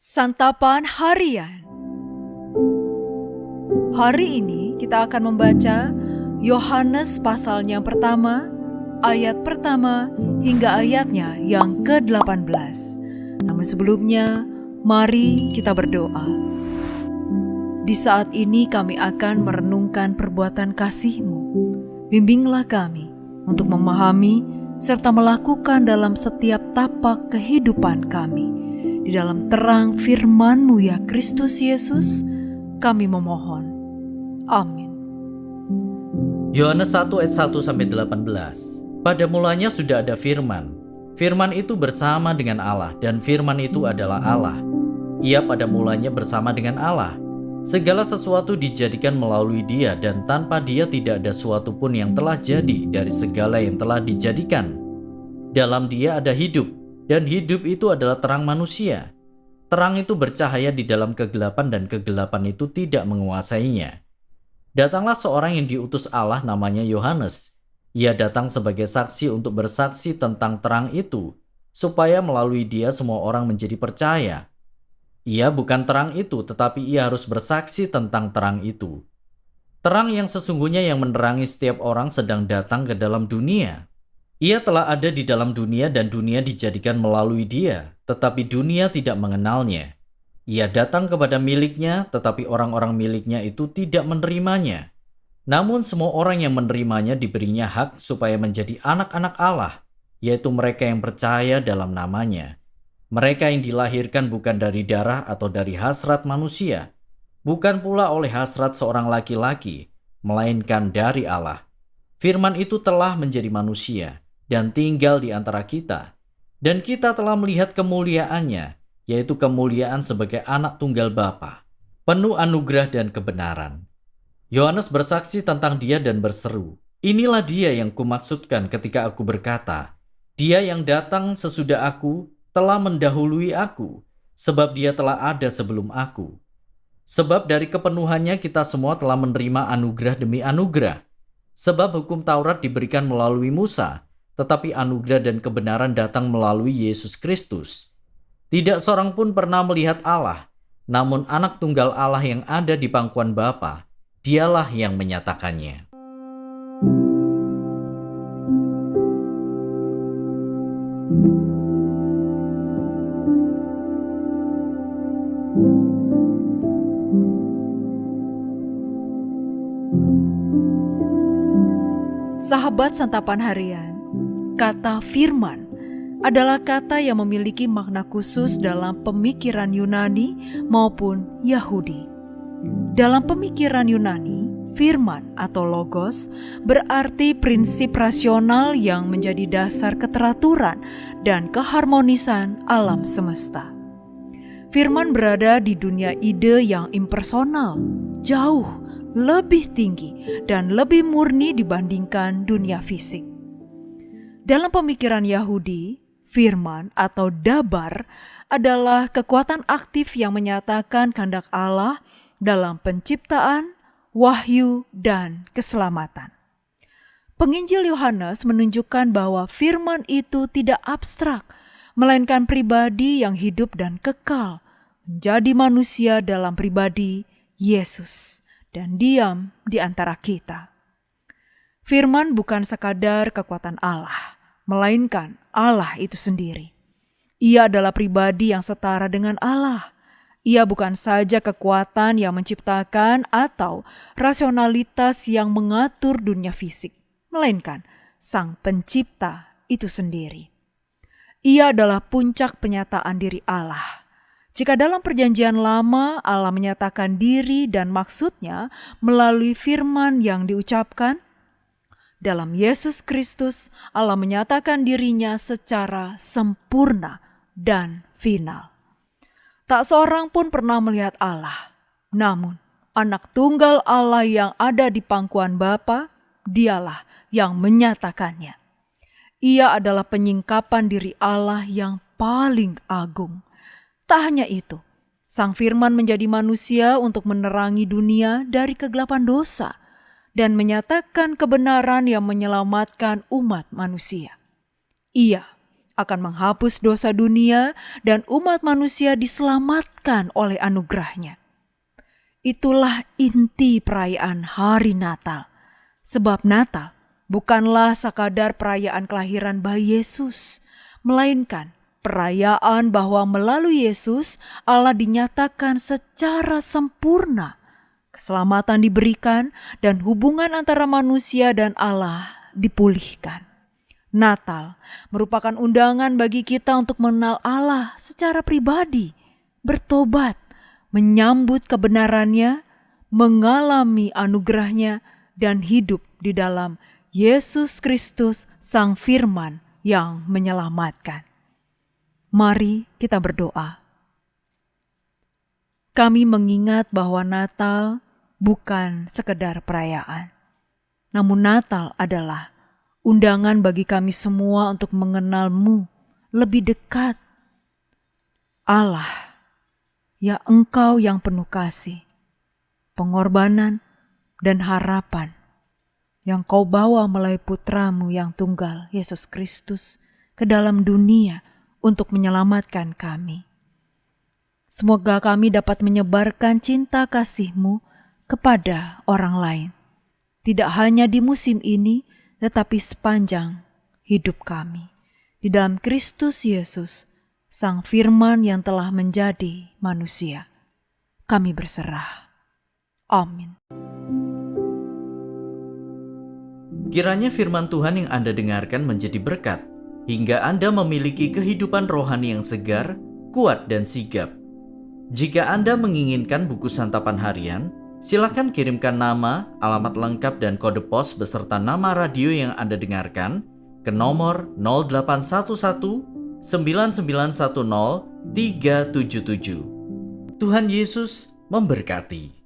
Santapan Harian. Hari ini kita akan membaca Yohanes pasalnya yang pertama, ayat pertama hingga ayatnya yang ke-18. Namun sebelumnya, mari kita berdoa. Di saat ini kami akan merenungkan perbuatan kasih-Mu. Bimbinglah kami untuk memahami serta melakukan dalam setiap tapak kehidupan kami. Di dalam terang firman-Mu ya Kristus Yesus, kami memohon. Amin. Yohanes 1 ayat 1-18. Pada mulanya sudah ada firman. Firman itu bersama dengan Allah, dan firman itu adalah Allah. Ia pada mulanya bersama dengan Allah. Segala sesuatu dijadikan melalui Dia, dan tanpa Dia tidak ada sesuatu pun yang telah jadi dari segala yang telah dijadikan. Dalam Dia ada hidup, dan hidup itu adalah terang manusia. Terang itu bercahaya di dalam kegelapan, dan kegelapan itu tidak menguasainya. Datanglah seorang yang diutus Allah, namanya Yohanes. Ia datang sebagai saksi untuk bersaksi tentang terang itu, supaya melalui dia semua orang menjadi percaya. Ia bukan terang itu, tetapi ia harus bersaksi tentang terang itu. Terang yang sesungguhnya yang menerangi setiap orang sedang datang ke dalam dunia. Ia telah ada di dalam dunia dan dunia dijadikan melalui dia, tetapi dunia tidak mengenalnya. Ia datang kepada miliknya, tetapi orang-orang miliknya itu tidak menerimanya. Namun semua orang yang menerimanya diberinya hak supaya menjadi anak-anak Allah, yaitu mereka yang percaya dalam namanya. Mereka yang dilahirkan bukan dari darah atau dari hasrat manusia, bukan pula oleh hasrat seorang laki-laki, melainkan dari Allah. Firman itu telah menjadi manusia dan tinggal di antara kita. Dan kita telah melihat kemuliaannya, yaitu kemuliaan sebagai anak tunggal Bapa, penuh anugerah dan kebenaran. Yohanes bersaksi tentang dia dan berseru, "Inilah dia yang kumaksudkan ketika aku berkata, dia yang datang sesudah aku telah mendahului aku, sebab dia telah ada sebelum aku." Sebab dari kepenuhannya kita semua telah menerima anugerah demi anugerah. Sebab hukum Taurat diberikan melalui Musa, tetapi anugerah dan kebenaran datang melalui Yesus Kristus. Tidak seorang pun pernah melihat Allah, namun anak tunggal Allah yang ada di pangkuan Bapa, dialah yang menyatakannya. Sahabat Santapan Harian, kata firman adalah kata yang memiliki makna khusus dalam pemikiran Yunani maupun Yahudi. Dalam pemikiran Yunani, firman atau logos berarti prinsip rasional yang menjadi dasar keteraturan dan keharmonisan alam semesta. Firman berada di dunia ide yang impersonal, jauh lebih tinggi dan lebih murni dibandingkan dunia fisik. Dalam pemikiran Yahudi, firman atau dabar adalah kekuatan aktif yang menyatakan kehendak Allah dalam penciptaan, wahyu, dan keselamatan. Penginjil Yohanes menunjukkan bahwa firman itu tidak abstrak, melainkan pribadi yang hidup dan kekal, menjadi manusia dalam pribadi Yesus dan diam di antara kita. Firman bukan sekadar kekuatan Allah, melainkan Allah itu sendiri. Ia adalah pribadi yang setara dengan Allah. Ia bukan saja kekuatan yang menciptakan atau rasionalitas yang mengatur dunia fisik, melainkan Sang Pencipta itu sendiri. Ia adalah puncak penyataan diri Allah. Jika dalam perjanjian lama Allah menyatakan diri dan maksudnya melalui firman yang diucapkan, dalam Yesus Kristus Allah menyatakan dirinya secara sempurna dan final. Tak seorang pun pernah melihat Allah, namun anak tunggal Allah yang ada di pangkuan Bapa, dialah yang menyatakannya. Ia adalah penyingkapan diri Allah yang paling agung. Tak hanya itu, Sang Firman menjadi manusia untuk menerangi dunia dari kegelapan dosa dan menyatakan kebenaran yang menyelamatkan umat manusia. Ia akan menghapus dosa dunia dan umat manusia diselamatkan oleh anugerahnya. Itulah inti perayaan hari Natal. Sebab Natal bukanlah sekadar perayaan kelahiran bayi Yesus, melainkan perayaan bahwa melalui Yesus Allah dinyatakan secara sempurna. Keselamatan diberikan dan hubungan antara manusia dan Allah dipulihkan. Natal merupakan undangan bagi kita untuk mengenal Allah secara pribadi, bertobat, menyambut kebenarannya, mengalami anugerahnya, dan hidup di dalam Yesus Kristus Sang Firman yang menyelamatkan. Mari kita berdoa. Kami mengingat bahwa Natal bukan sekedar perayaan, namun Natal adalah undangan bagi kami semua untuk mengenal-Mu lebih dekat. Allah, ya Engkau yang penuh kasih, pengorbanan, dan harapan yang Kau bawa melalui Putra-Mu yang tunggal, Yesus Kristus, ke dalam dunia untuk menyelamatkan kami. Semoga kami dapat menyebarkan cinta kasih-Mu kepada orang lain, tidak hanya di musim ini, tetapi sepanjang hidup kami. Di dalam Kristus Yesus, Sang Firman yang telah menjadi manusia, kami berserah. Amin. Kiranya firman Tuhan yang Anda dengarkan menjadi berkat, hingga Anda memiliki kehidupan rohani yang segar, kuat, dan sigap. Jika Anda menginginkan buku santapan harian, silakan kirimkan nama, alamat lengkap, dan kode pos beserta nama radio yang Anda dengarkan ke nomor 0811 9910 377. Tuhan Yesus memberkati.